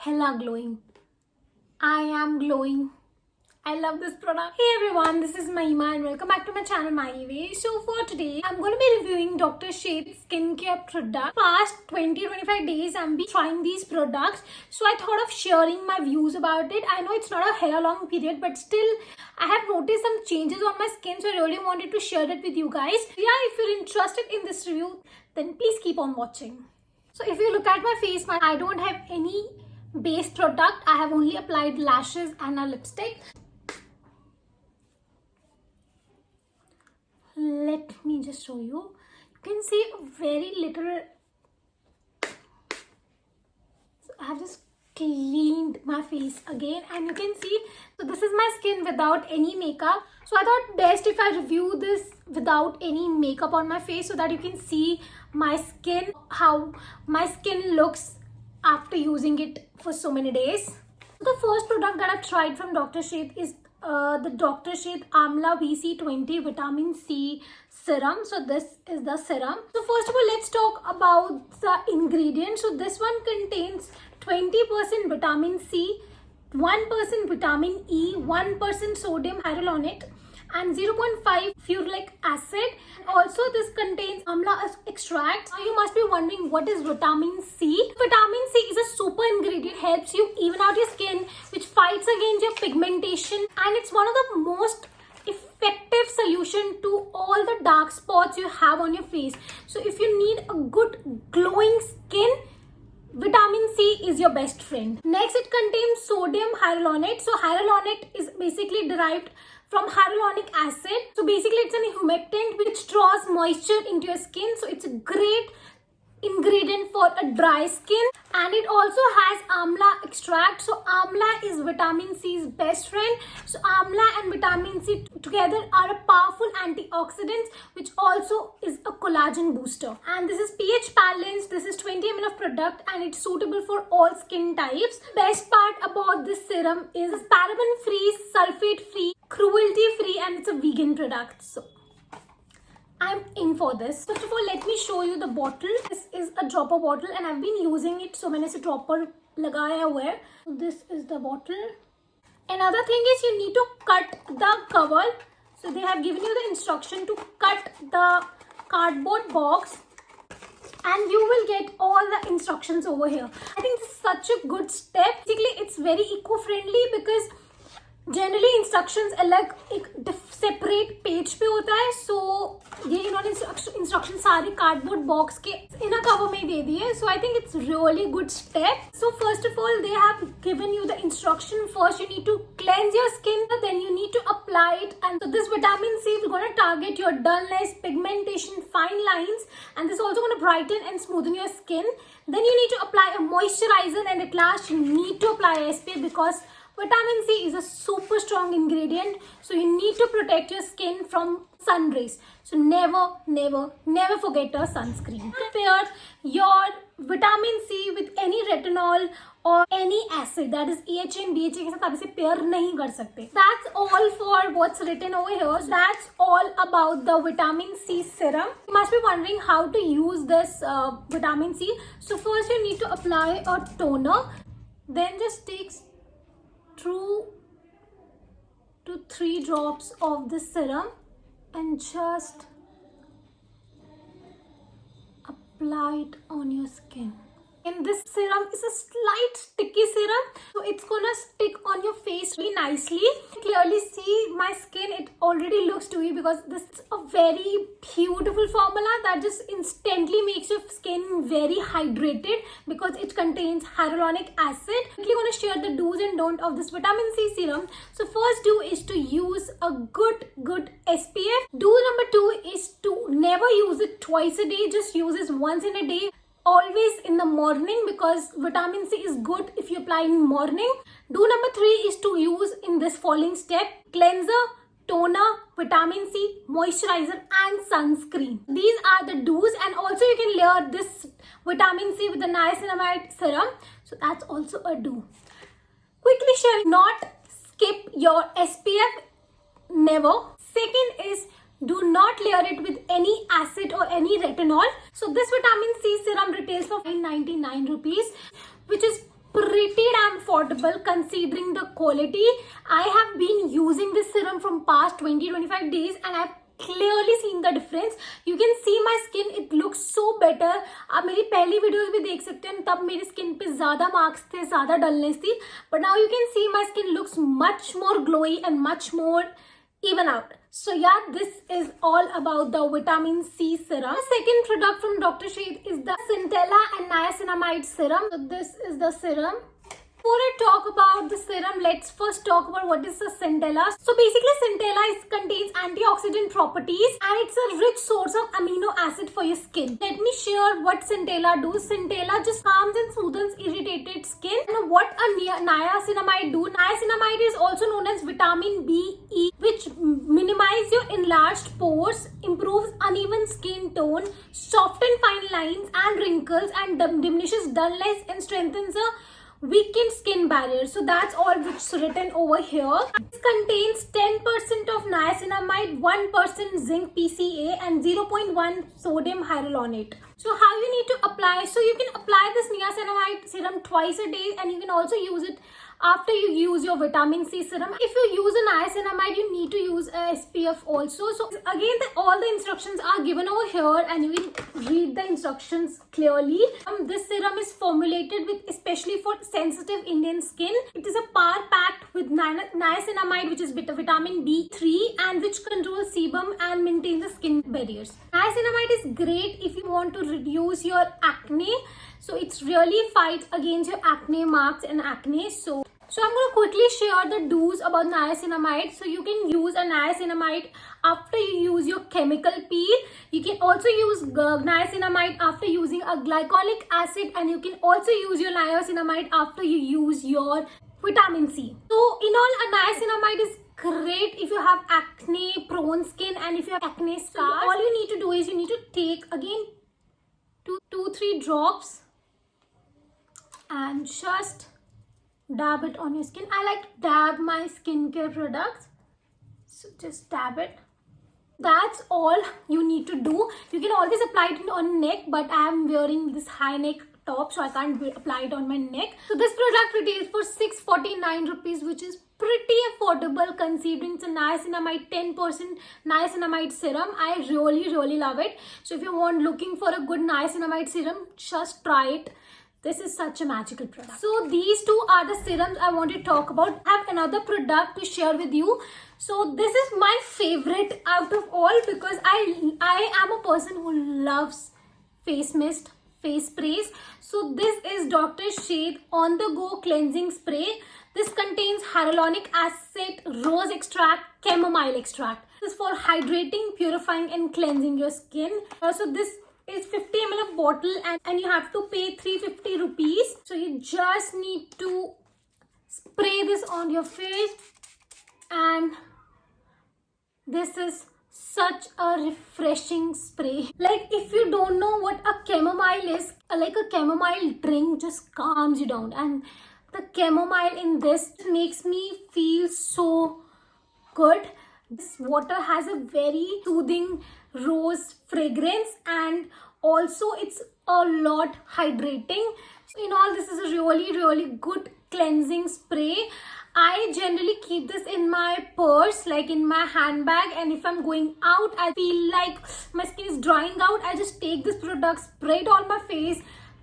hella glowing. I am glowing. I love this product. Hey everyone, this is Mahima and welcome back to my channel MyWay. So for today, I'm going to be reviewing Dr. Sheth's skincare product. Past 20-25 days, I'm been trying these products. So I thought of sharing my views about it. I know it's not a hella long period, but still, I have noticed some changes on my skin. So I really wanted to share it with you guys. Yeah, if you're interested in this review, then please keep on watching. So if you look at my face, I don't have any base product. I have only applied lashes and a lipstick. Let me just show you. You can see very little. So I have just cleaned my face again and you can see, so this is my skin without any makeup. So I thought best if I review this without any makeup on my face so that you can see my skin, how my skin looks after using it for so many days. The first product that I've tried from Dr. Sheth is the Dr. Sheth Amla VC20 Vitamin C Serum. So this is the serum. So first of all, let's talk about the ingredients. So this one contains 20% vitamin C, 1% vitamin E, 1% sodium hyaluronate and 0.5 ferulic acid. Also, this contains amla extract. Now you must be wondering, what is vitamin C? Vitamin C is a super ingredient, helps you even out your skin, which fights against your pigmentation, and it's one of the most effective solution to all the dark spots you have on your face. So if you need a good glowing skin, vitamin C is your best friend. Next, it contains sodium hyaluronate. So hyaluronate is basically derived from hyaluronic acid. So basically it's an humectant which draws moisture into your skin. So it's a great ingredient for a dry skin, and it also has amla extract. So amla is vitamin C's best friend. So amla and vitamin C together are a powerful antioxidants, which also is a collagen booster. And this is pH balanced. This is 20 ml of product and it's suitable for all skin types. Best part about this serum is it's paraben free, sulfate free, cruelty free, and it's a vegan product. So I'm in for this. First of all, let me show you the bottle. This is a dropper bottle and I've been using it, so मैंने इसे dropper लगाया हुआ है. This is the bottle. Another thing is you need to cut the cover. So they have given you the instruction to cut the cardboard box and you will get all the instructions over here. I think this is such a good step. Basically, it's very eco-friendly because generally instructions अलग एक separate page पे होता है. सो ये इन्होंने instruction सारे cardboard box के इन cover में दे दिए. So I think it's really good step. So first of all they have given you the instruction. First you need to cleanse your skin, then you need to apply it, and so this vitamin C is going to target your dullness, pigmentation, fine lines, and this is also going to brighten and smoothen your skin. Then you need to apply a moisturizer, and at last you need to apply SPF because vitamin C is a super strong ingredient, so you need to protect your skin from sun rays. So never forget a sunscreen. Pair your vitamin C with any retinol or any acid, that is AHA and BHA के साथ आप इसे pair नहीं कर सकते. That's all for what's written over here. That's all about the vitamin C serum. You must be wondering how to use this vitamin C. So first you need to apply a toner, then just take 2 to 3 drops of this serum and just apply it on your skin. And this serum is a slight sticky serum, so it's gonna stick on your face really nicely. You clearly see my skin, it already looks dewy because this is a very beautiful formula that just instantly makes your skin very hydrated because it contains hyaluronic acid. I'm going to share the do's and don'ts of this vitamin C serum. So first do is to use a good SPF. Do number 2 is to never use it twice a day, just use it once in a day. Always in the morning because vitamin C is good if you apply in morning. Do number 3 is to use in this following step: cleanser, toner, vitamin C, moisturizer and sunscreen. These are the do's, and also you can layer this vitamin C with the niacinamide serum. So that's also a do. Quickly share, not skip your SPF, never. Second is do not layer it with any acid or any retinol. So this vitamin C serum retails for 99 rupees, which is pretty affordable considering the quality. I have been using this serum from past 20-25 days and I've clearly seen the difference. You can see my skin, it looks so better. आप मेरी पहली videos भी देख सकते हैं, तब मेरी skin पे ज़्यादा मार्क्स थे, ज़्यादा डलनेस थी. But now you can see my skin looks much more glowy and much more even out. So yeah, this is all about the vitamin C serum. The second product from Dr. Sheth is the Centella and Niacinamide serum. So this is the serum. Before I talk about the serum, let's first talk about what is the Centella. So basically Centella contains antioxidant properties and it's a rich source of amino acid for your skin. Let me share what Centella does. Centella just calms and soothes irritated skin. And what a niacinamide do? Niacinamide is also known as vitamin B, which minimize your enlarged pores, improves uneven skin tone, softens fine lines and wrinkles, and diminishes dullness and strengthens a weakened skin barrier. So that's all which is written over here. This contains 10% of niacinamide, 1% zinc PCA and 0.1 sodium hyaluronate. So how you need to apply? So you can apply this niacinamide serum twice a day and you can also use it after you use your vitamin C serum. If you use a niacinamide, you need to use a SPF also. So again, all the instructions are given over here and you can read the instructions clearly. This serum is formulated with especially for sensitive Indian skin. It is a power packed with niacinamide, which is vitamin B3 and which controls sebum and maintains the skin barriers. Niacinamide is great if you want to reduce your acne. So it's really fights against your acne marks and acne. So I'm going to quickly share the do's about niacinamide. So you can use a niacinamide after you use your chemical peel. You can also use niacinamide after using a glycolic acid, and you can also use your niacinamide after you use your vitamin C. So in all, a niacinamide is great if you have acne prone skin and if you have acne scars. So all you need to do is you need to take again 2-3 drops and just dab it on your skin. I like to dab my skincare products, so just dab it. That's all you need to do. You can always apply it on neck, but I am wearing this high neck top, so I can't apply it on my neck. So this product retails for 649 rupees, which is pretty affordable considering it's a niacinamide 10% niacinamide serum. I really love it. So if you want looking for a good niacinamide serum, just try it. This is such a magical product. So these two are the serums I want to talk about. I have another product to share with you. So this is my favorite out of all because I am a person who loves face mist, face sprays. So this is Dr. Sheth On The Go Cleansing Spray. This contains hyaluronic acid, rose extract, chamomile extract. This is for hydrating, purifying and cleansing your skin. So this is 50 ml of bottle and you have to pay 350 rupees. So you just need to spray this on your face, and this is such a refreshing spray. Like if you don't know what a chamomile is, like a chamomile drink just calms you down, and the chamomile in this makes me feel so good. This water has a very soothing rose fragrance and also it's a lot hydrating. So in all, this is a really good cleansing spray. I generally keep this in my purse, like in my handbag, and if I'm going out, I feel like my skin is drying out, I just take this product, spray it on my face,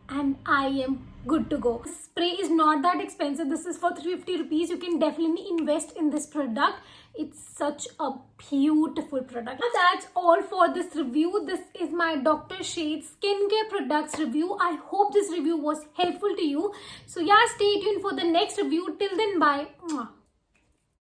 and I am good to go. This spray is not that expensive. This is for 350 rupees. You can definitely invest in this product. It's such a beautiful product. Now that's all for this review. This is my Dr. Sheth skincare products review. I hope this review was helpful to you. So yeah, stay tuned for the next review. Till then, bye.